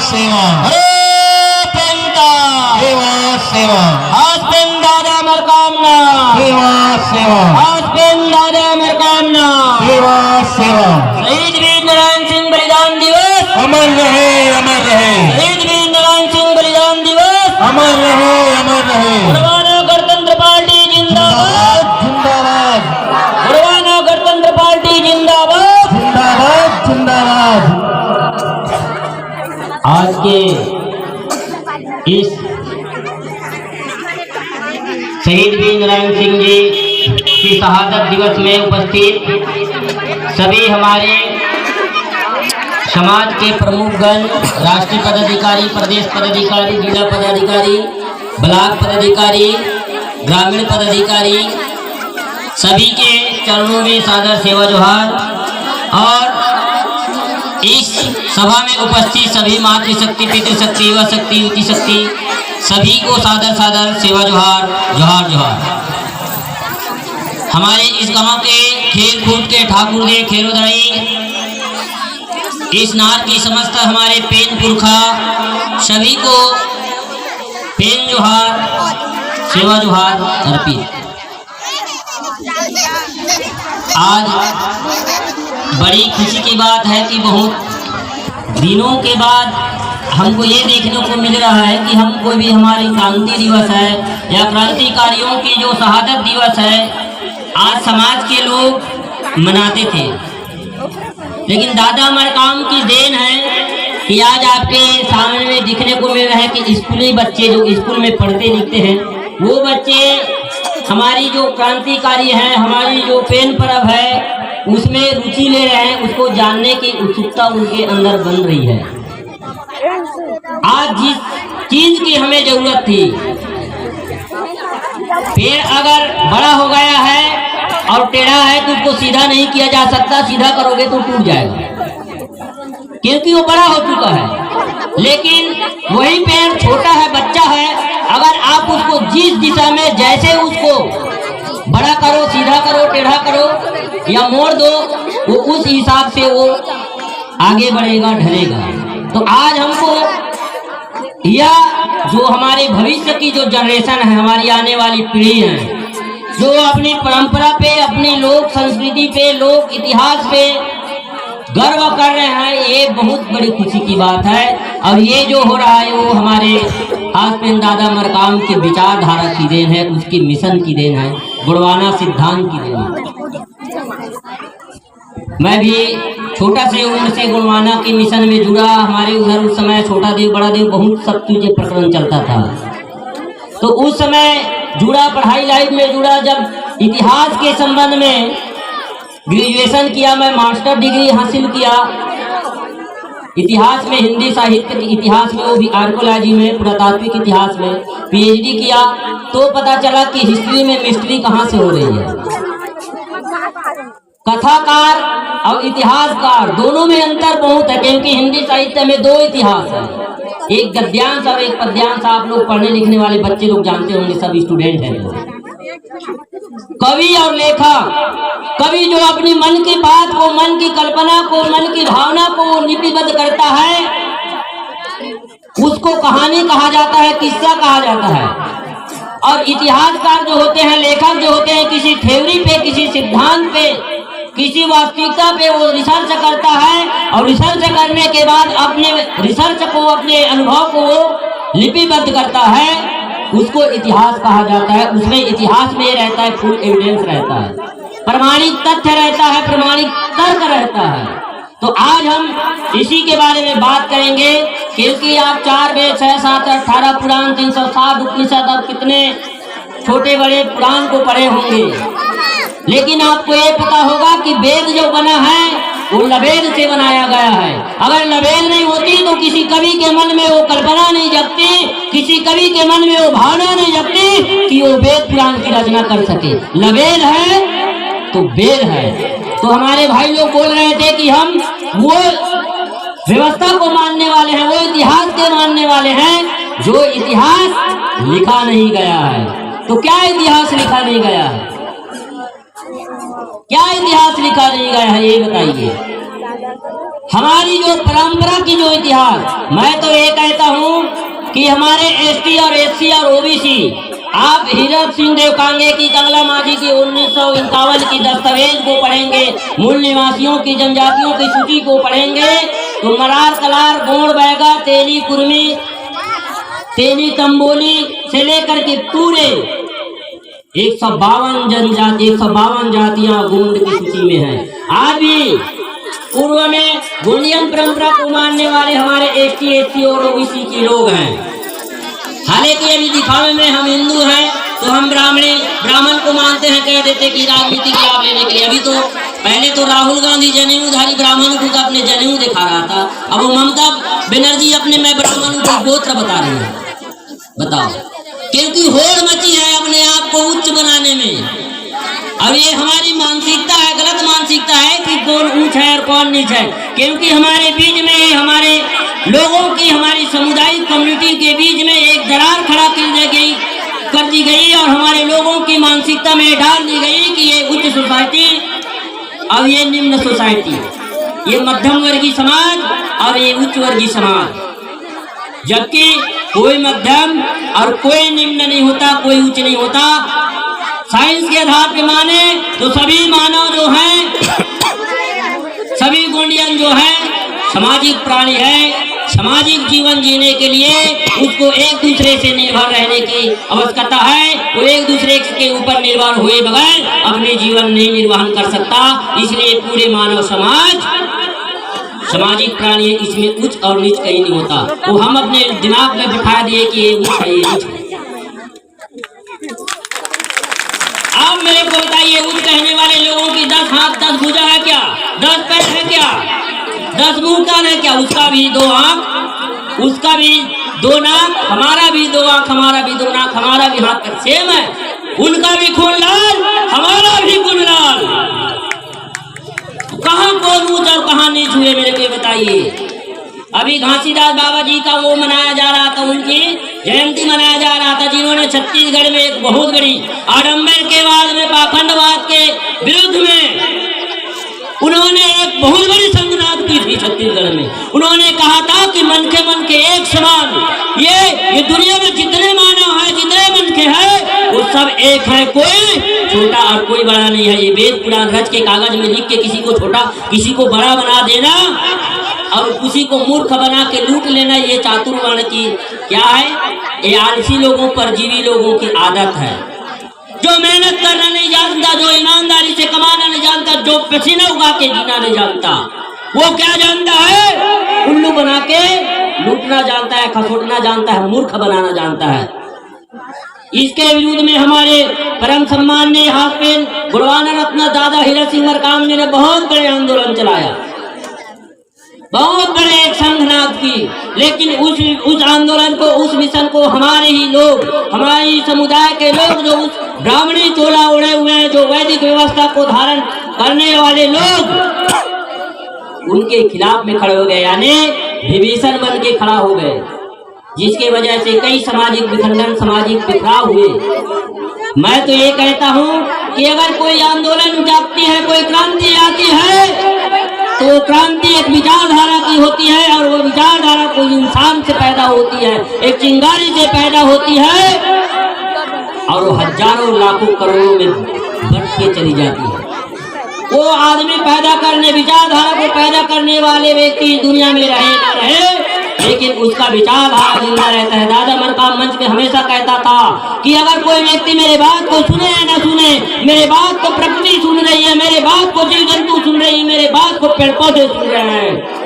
सेवा सेवा सेवा आज पेन दादा मरकामना सेवा सेवा आज पेन दादा मरकामना सेवा सेवा। शहीद वीर नारायण सिंह बलिदान दिवस अमर रहे अमर रहे। शहीद वीर नारायण सिंह बलिदान दिवस अमर रहे अमर रहे। गुरवाना गणतंत्र पार्टी जिंदाबाद जिंदाबाद गुरवाना गणतंत्र पार्टी जिंदाबाद जिंदाबाद जिंदाबाद। आज के इस शहीद वीर नारायण सिंह जी की शहादत दिवस में उपस्थित सभी हमारे समाज के प्रमुखगण, राष्ट्रीय पदाधिकारी, प्रदेश पदाधिकारी, जिला पदाधिकारी, ब्लॉक पदाधिकारी, ग्रामीण पदाधिकारी, सभी के चरणों में सादर सेवा जोहार। और इस सभा में उपस्थित सभी मातृशक्ति, पितृशक्ति, युवा शक्ति, युवती शक्ति, सभी को सादर सादर सेवा जोहार, जोहार जोहार। हमारे इस गांव के खेल कूद के ठाकुर दे खेरोदाई, इस नार की समस्त हमारे पेन पुरखा सभी को पेन जोहार, सेवा जोहार अर्पित। आज बड़ी खुशी की बात है कि बहुत दिनों के बाद हमको ये देखने को मिल रहा है कि हम कोई भी हमारी क्रांति दिवस है या क्रांतिकारियों की जो शहादत दिवस है आज समाज के लोग मनाते थे, लेकिन दादा मरकाम की देन है कि आज आपके सामने में दिखने को मिल रहा है कि स्कूली बच्चे जो स्कूल में पढ़ते लिखते हैं वो बच्चे हमारी जो क्रांतिकारी हैं, हमारी जो पेन पर्व है उसमें रुचि ले रहे हैं, उसको जानने की उत्सुकता उनके अंदर बन रही है। आज जिस चीज की हमें जरूरत थी, पेड़ अगर बड़ा हो गया है और टेढ़ा है तो उसको सीधा नहीं किया जा सकता, सीधा करोगे तो टूट जाएगा क्योंकि वो बड़ा हो चुका है। लेकिन वही पेड़ छोटा है, बच्चा है, अगर आप उसको जिस दिशा में जैसे उसको बड़ा करो, सीधा करो, टेढ़ा करो या मोड़ दो, वो उस हिसाब से वो आगे बढ़ेगा, ढलेगा। तो आज हमको यह जो हमारे भविष्य की जो जनरेशन है, हमारी आने वाली पीढ़ी है, जो अपनी परंपरा पे, अपनी लोक संस्कृति पे, लोक इतिहास पे गर्व कर रहे हैं, ये बहुत बड़ी खुशी की बात है। और ये जो हो रहा है वो हमारे आज पेन दादा मरकाम के विचारधारा की देन है, उसकी मिशन की देन है, गुरवाना सिद्धांत की देन है। मैं भी छोटा से उम्र से गुरवाना के मिशन में जुड़ा। हमारे उधर उस समय छोटा देव बड़ा देव बहुत सब चीजें प्रकरण चलता था, तो उस समय जुड़ा, पढ़ाई लाइफ में जुड़ा। जब इतिहास के संबंध में ग्रेजुएशन किया, मैं मास्टर डिग्री हासिल किया इतिहास में, हिंदी साहित्य के इतिहास में, वो भी आर्कोलॉजी में, पुरातात्विक इतिहास में पीएचडी किया, तो पता चला कि हिस्ट्री में मिस्ट्री कहाँ से हो रही है। कथाकार और इतिहासकार दोनों में अंतर बहुत है, क्योंकि हिंदी साहित्य में दो इतिहास है, एक गद्यांश और एक पद्यांश। आप लोग पढ़ने लिखने वाले बच्चे लोग जानते होंगे, सब स्टूडेंट हैं। कवि और लेखक, कवि जो अपनी मन की बात को, मन की कल्पना को, मन की भावना को लिपिबद्ध करता है, उसको कहानी कहा जाता है, किस्सा कहा जाता है। और इतिहासकार जो होते हैं, लेखक जो होते हैं, किसी थ्योरी पे, किसी सिद्धांत पे, किसी वास्तविकता पे वो रिसर्च करता है, और रिसर्च करने के बाद अपने रिसर्च को, अपने अनुभव को वो लिपिबद्ध करता है, उसको इतिहास कहा जाता है। उसमें इतिहास में रहता है, फुल एविडेंस रहता है, प्रमाणिक तथ्य रहता है, प्रमाणिक तर्क रहता है। तो आज हम इसी के बारे में बात करेंगे, क्योंकि आप 4 वेद, 6, 7, 18 पुराण, 360 उपनिषद और कितने छोटे बड़े पुराण को पढ़े होंगे, लेकिन आपको ये पता होगा कि वेद जो बना है वो लवेद से बनाया गया है। अगर लवेद नहीं होती तो किसी कवि के मन में वो कल्पना नहीं जगती, किसी कवि के मन में वो भावना नहीं जगती कि वो वेद पुराण की रचना कर सके। लवेद है तो वेद है। तो हमारे भाई लोग बोल रहे थे कि हम वो व्यवस्था को मानने वाले हैं, वो इतिहास के मानने वाले हैं जो इतिहास लिखा नहीं गया है। तो क्या इतिहास लिखा नहीं गया है? क्या इतिहास लिखा नहीं गया है, ये बताइए। हमारी जो परंपरा की जो इतिहास, मैं तो ये कहता हूँ कि हमारे एसटी और एससी और ओबीसी, आप हीरक सिंह देव कांगे की, कंगला माझी की 1951 की दस्तावेज को पढ़ेंगे, मूल निवासियों की जनजातियों की सूची को पढ़ेंगे तो मरार, कलार, गोंड, बैगा, तेली, कुर्मी, तेली, तंबोली से लेकर के पूरे 152 जनजाति, 152 जातियां गोंड की सूची में हैं। आज भी पूर्व में गोंडियन परंपरा को मानने वाले हमारे एसटी, एससी और ओबीसी के लोग हैं। हालांकि अभी दिखावे में हम हिंदू हैं तो हम ब्राह्मण को मानते हैं, कह देते कि राजनीतिक लाभ लेने के लिए। अभी तो पहले तो राहुल गांधी जनेऊधारी ब्राह्मण को अपने जनेऊ दिखा रहा था, अब वो ममता बनर्जी अपने मैं ब्राह्मण को गोत्र बता रही है। बताओ, क्योंकि होड़ मची है अपने आप को उच्च बनाने में। अब ये हमारी मानसिकता है, गलत मानसिकता है कि कौन ऊंच है और कौन नीच है, क्योंकि हमारे बीच में, हमारे लोगों की, हमारी सामुदायिक कम्युनिटी के बीच में एक दरार खड़ा कर दी गई और हमारे लोगों की मानसिकता में डाल दी गई कि ये उच्च सोसाइटी और ये निम्न सोसाइटी, ये मध्यम वर्गीय समाज और ये उच्च वर्गीय समाज। जबकि कोई मध्यम और कोई निम्न नहीं होता, कोई उच्च नहीं होता। साइंस के आधार पे माने तो सभी मानव जो हैं, सभी गोंडियन जो हैं सामाजिक प्राणी है। सामाजिक जीवन जीने के लिए उसको एक दूसरे से निर्भर रहने की आवश्यकता है। वो एक दूसरे के ऊपर निर्भर हुए बगैर अपने जीवन नहीं निर्वहन कर सकता। इसलिए पूरे मानव समाज सामाजिक प्राणी है, इसमें उच्च और नीच कहीं नहीं होता। वो हम अपने दिमाग में बिठा दिए कि ये उच्च है, ये नीच है। अब मेरे को बताइए, उच्च कहने वाले लोगों की 10 हाथ 10 भुजा है क्या? 10 पैर है क्या? 10 मुंह कान है क्या? उसका भी 2 आंख, उसका भी 2 नाक, हमारा भी 2 आंख, हमारा भी 2 नाक, हमारा भी हाथ पर सेम है। उनका भी खून लाल, हमारा भी खून लाल। कहाँ कौन ऊंच और कहाँ नीच हुए मेरे को बताइए। अभी घासीदास बाबा जी का वो मनाया जा रहा था, उनकी जयंती मनाया जा रहा था, जिन्होंने छत्तीसगढ़ में एक बहुत बड़ी आडंबर के बाद में पाखंडवाद के विरुद्ध में उन्होंने एक बहुत बड़ी संगनाद की थी छत्तीसगढ़ में। उन्होंने कहा था कि मन के एक समान। ये दुनिया में जितने मानव है, जितने मन के हैं, वो सब एक है, कोई छोटा और कोई बड़ा नहीं है। ये वेद पुराण रच के कागज में लिख के किसी को छोटा किसी को बड़ा बना देना और किसी को मूर्ख बना के लूट लेना, ये चातुर्वर्ण की क्या है? ये आलसी लोगों, परजीवी लोगों की आदत है। जो मेहनत करना नहीं जानता, जो ईमानदारी से कमाना नहीं जानता, जो पसीना उगा के जीना नहीं जानता, वो क्या जानता है? उल्लू बना के लूटना जानता है, खसोटना जानता है, मूर्ख बनाना जानता है। इसके विरुद्ध में हमारे परम सम्माननीय हाफिज गुणवान रत्न दादा हीरक सिंह मरकाम जी ने बहुत बड़े आंदोलन चलाया, बहुत बड़े एक संघनाद की। लेकिन उस आंदोलन को, उस मिशन को हमारे ही लोग, हमारी समुदाय के लोग, जो उस ब्राह्मणी चोला ओढ़े हुए हैं, जो वैदिक व्यवस्था को धारण करने वाले लोग, उनके खिलाफ में खड़े हो गए, यानी विभीषण बन के खड़ा हो गए, जिसके वजह से कई सामाजिक विखंडन, सामाजिक बिखराव हुए। मैं तो ये कहता हूँ कि अगर कोई आंदोलन जागती है, कोई क्रांति आती है, तो क्रांति एक विचारधारा की होती है और वो विचारधारा कोई इंसान से पैदा होती है, एक चिंगारी से पैदा होती है और वो हजारों लाखों करोड़ों में बढ़ के चली जाती है। वो आदमी पैदा करने, विचारधारा को पैदा करने वाले व्यक्ति दुनिया में रहे ना रहे, लेकिन उसका विचारधारा जिंदा रहता है। दादा मरकाम मंच में हमेशा कहता था कि अगर कोई व्यक्ति मेरे बात को सुने या न सुने, मेरे बात को प्रकृति सुन रही है, मेरे बात को जीव जंतु सुन रही है, मेरे बात को पेड़ पौधे सुन रहे हैं,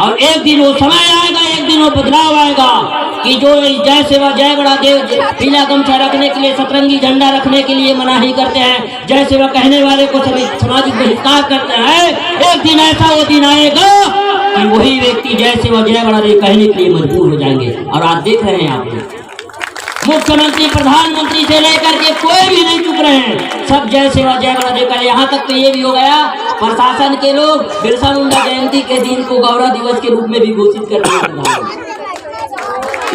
और एक दिन वो समय आएगा, एक दिन वो बदलाव आएगा कि जो जय सेवा जय बड़ा देव पीला गमछा रखने के लिए, सतरंगी झंडा रखने के लिए मनाही करते हैं, जय सेवा कहने वाले को सभी सामाजिक बहिष्कार करते हैं, एक दिन ऐसा वो दिन आएगा कि वही व्यक्ति जय सेवा जय बड़ा देव कहने के लिए मजबूर हो जाएंगे। और आज देख रहे हैं आप, मुख्यमंत्री प्रधानमंत्री से लेकर के कोई भी नहीं चुप रहे हैं, सब जय सेवा जय बड़ा देव करे। यहाँ तक तो ये भी हो गया, प्रशासन के लोग बिरसा मुंडा जयंती के दिन को गौरव दिवस के रूप में भी घोषित कर रहे हैं।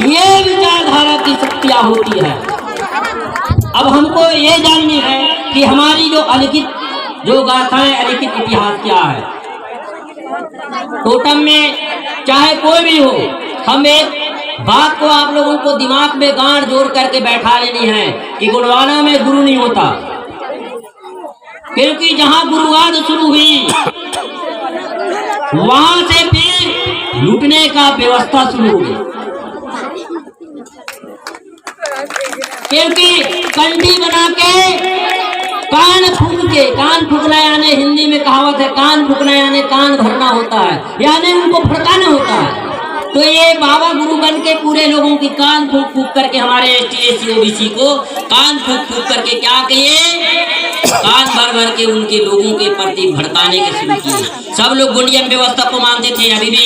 ये विचारधारा की शक्तियाँ होती है। अब हमको ये जाननी है कि हमारी जो अलिखित जो गाथाएं, अलिखित इतिहास क्या है। टोटम में चाहे कोई भी हो, हम एक बात को आप लोगों को दिमाग में गांठ जोड़ करके बैठा लेनी है कि गुरुवाना में गुरु नहीं होता, क्योंकि जहां गुरुवाद शुरू हुई वहां से फिर लूटने का व्यवस्था शुरू हो गई। क्योंकि कंठी बना के कान फूकना यानी हिंदी में कहावत है, कान फूकना यानी कान भरना होता है, यानी उनको फड़काना होता है। तो ये बाबा गुरु बन के पूरे लोगों की कान फूक फूक करके हमारे ST OBC को कान फूक फूक करके क्या किए, कान भर भर के उनके लोगों के प्रति भड़काने के शुरू किए। सब लोग गुंडियन व्यवस्था को मानते थे, अभी भी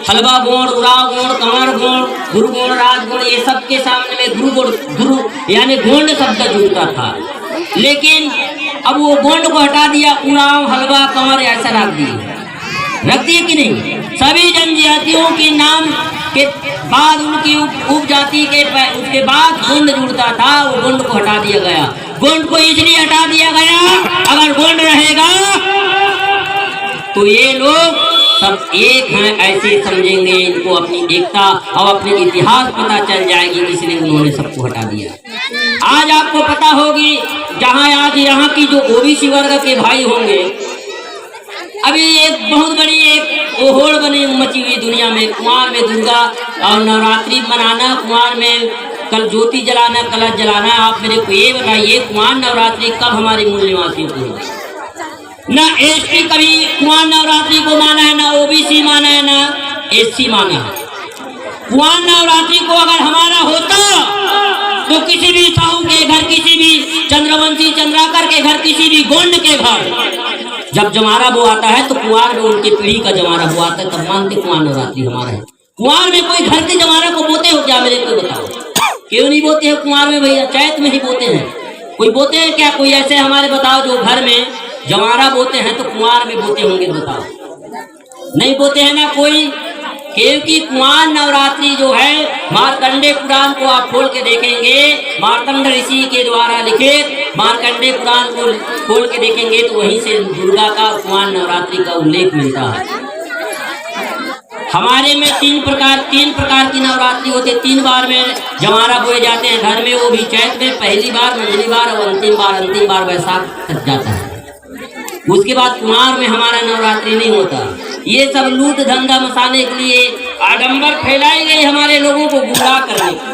हलवा गुण, उराव गुण, कंवर गुण, गुरु गुण, राज गुण, ये सब के सामने में गुरु यानी गोंड शब्द जुड़ता था। लेकिन अब वो गोंड को हटा दिया, उराव, हलवा, कंवर ऐसा रख दिए कि नहीं। सभी जनजातियों के नाम के बाद उनकी उपजाति के उसके बाद गोंड जुड़ता था, वो गोंड को हटा दिया गया। गोंड को इसलिए हटा दिया गया, अगर गोंड रहेगा तो ये लोग सब एक हैं ऐसे समझेंगे, इनको अपनी एकता और अपने इतिहास पता चल जाएगी, इसलिए उन्होंने सबको हटा दिया। आज आपको पता होगी जहां आज यहाँ की जो OBC वर्ग के भाई होंगे, अभी एक बहुत बड़ी एक ओहोड़ बनी मची हुई दुनिया में, कुमार में दुर्गा और नवरात्रि मनाना, कुमार में कल ज्योति जलाना, कलश जलाना। आप मेरे को ये बताइए, कुमार नवरात्रि कब हमारे मूल निवासियों को हुआ? ना ST कभी कुमार नवरात्रि को माना है, ना OBC माना है, ना SC माना है। कुमार नवरात्रि को अगर हमारा होता तो किसी भी साहू के घर, किसी भी चंद्रवंशी चंद्राकर के घर, किसी भी गोंड के घर जब जमारा वो आता है तो कुंवार में उनकी पीढ़ी का जमारा वो आता है, तब मानते कुमार नवरात्रि हमारा है। कुंवार में कोई घर के जमारा को बोते हो क्या? मेरे को बताओ, क्यों नहीं बोते हैं कुंवार में भैया? चैत में ही बोते हैं। कोई बोते हैं क्या? कोई ऐसे हमारे बताओ जो घर में जमारा बोते हैं तो कुंवार में बोते होंगे, बताओ। नहीं बोते हैं ना कोई, क्योंकि कुमार नवरात्रि जो है मार्कंडेय पुराण को आप खोल के देखेंगे, मार्कंड ऋषि के द्वारा लिखित मार्कंडेय पुराण को खोल के देखेंगे तो वहीं से दुर्गा का कुमार नवरात्रि का उल्लेख मिलता है। हमारे में तीन प्रकार की नवरात्रि होते, 3 बार में जमारा बोए जाते हैं घर में, वो भी चैत में, पहली बार, मंझली बार और अंतिम बार वैशाख तक जाता है। उसके बाद कुमार में हमारा नवरात्रि नहीं होता। ये सब लूट धंधा मचाने के लिए आडंबर फैलाई गई हमारे लोगों को गुमराह करने की।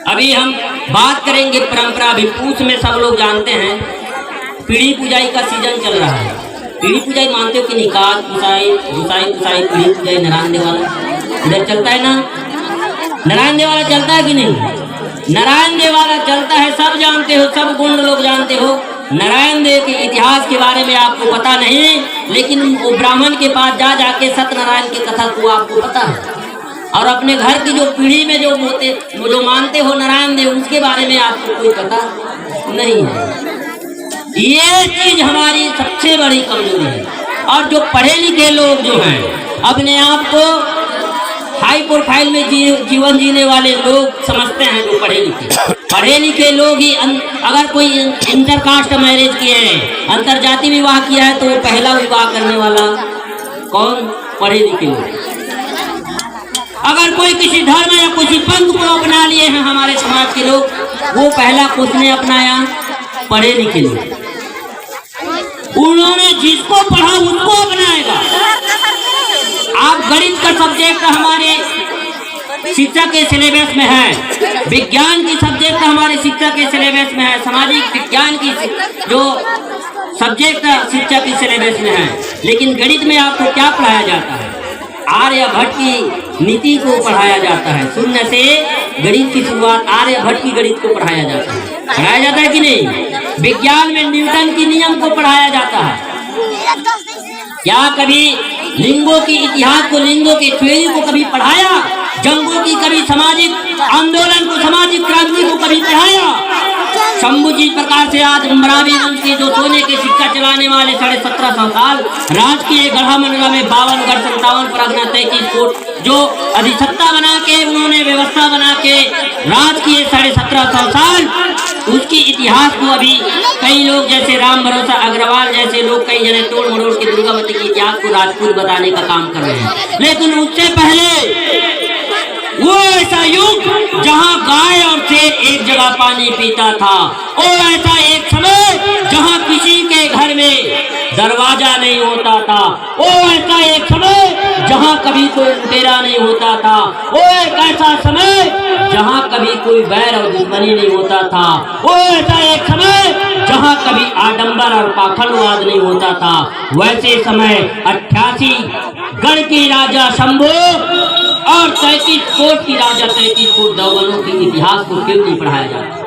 अभी हम बात करेंगे परंपरा। अभी पूछ में सब लोग जानते हैं पीढ़ी पुजाई का सीजन चल रहा है। पीढ़ी पुजाई मानते हो कि नहीं? काज पुसाई, पुसाई, पीढ़ी पुजाई, नारायण देवाला इधर चलता है ना? नारायण देवाला चलता है कि नहीं? नारायण देवाला चलता है, सब जानते हो, सब गुंड लोग जानते हो। नारायण देव के इतिहास के बारे में आपको पता नहीं, लेकिन वो ब्राह्मण के पास जा जाके सत्यनारायण की कथा को आपको पता है। और अपने घर की जो पीढ़ी में जो मानते हो नारायण देव, उसके बारे में आपको कोई पता नहीं है। ये चीज हमारी सबसे बड़ी कमजोरी है। और जो पढ़े लिखे लोग जो हैं, अपने आप को हाई प्रोफाइल में जीवन जीने वाले लोग समझते हैं, जो पढ़े लिखे लोग ही अगर कोई इंटरकास्ट मैरिज किए हैं, अंतरजाति विवाह किया है, तो वो पहला विवाह करने वाला कौन? पढ़े लिखे लोग। अगर कोई किसी धर्म या किसी पंथ को अपना लिए हैं हमारे समाज के लोग, वो पहला किसने अपनाया? पढ़े लिखे लोग। उन्होंने जिसको पढ़ा उसको अपनाएगा। आप गणित का सब्जेक्ट हमारे शिक्षा के सिलेबस में है, विज्ञान की सब्जेक्ट हमारे शिक्षा के सिलेबस में है, सामाजिक विज्ञान की जो सब्जेक्ट शिक्षा के सिलेबस में है, लेकिन गणित में आपको क्या पढ़ाया जाता है? आर्यभट्ट की नीति को पढ़ाया जाता है। शून्य से गणित की शुरुआत आर्यभट्ट की गणित को पढ़ाया जाता है कि नहीं? विज्ञान में न्यूटन की नियम को पढ़ाया जाता है। क्या कभी लिंगों की इतिहास को, लिंगों की थ्योरी को कभी पढ़ाया? जंगों की कभी सामाजिक आंदोलन को, सामाजिक क्रांति को कभी पढ़ाया? शंभू जी प्रकार से आज मरावी वंश के जो सोने के सिक्का चलाने वाले 1750 साल राज किए गढ़ा मंडला में 52 गढ़ 57 परगना 33 कोट जो अधिसत्ता बना के उन्होंने व्यवस्था बना के राज किए 1750 साल, उसकी इतिहास को अभी कई लोग जैसे राम भरोसा अग्रवाल जैसे लोग कई जने तोड़ मरोड़ के दुर्गावती के इतिहास को राजपूत बताने का काम कर रहे हैं। लेकिन उससे पहले वो ऐसा युग जहां गाय और शेर एक जगह पानी पीता था, और ऐसा एक समय जहां किसी के घर में दरवाजा नहीं होता था, वो ऐसा एक समय जहां कभी कोई लुटेरा नहीं होता था, वो एक ऐसा समय जहां कभी कोई बैर और दुश्मनी नहीं होता था, वो ऐसा एक समय जहां कभी आडंबर और पाखंडवाद नहीं होता था। वैसे समय 88 गढ़ की राजा शंभू और 33 कोट की राजा 33 कोट दौगनों के इतिहास को क्यों नहीं पढ़ाया जाता?